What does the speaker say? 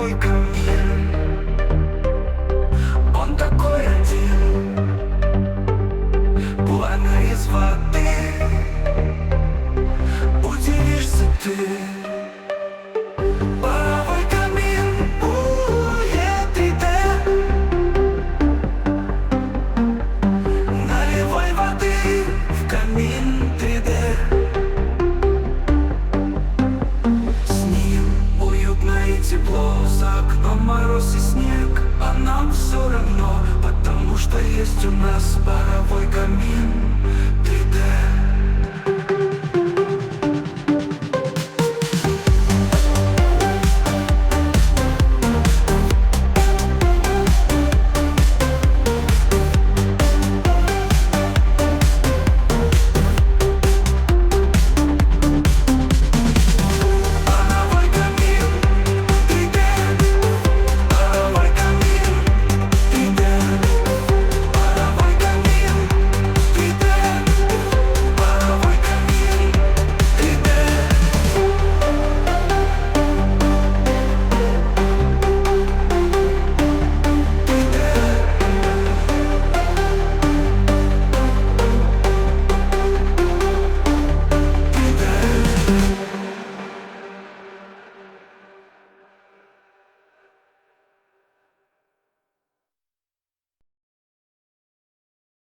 паровой камин. Он такой один, пламя из воды. Удивишься ты. Паровой камин, E3D. Наливай воды в камин 3D. С ним уютно и тепло, за окном мороз и снег, а нам все равно, потому что есть у нас паровой камин.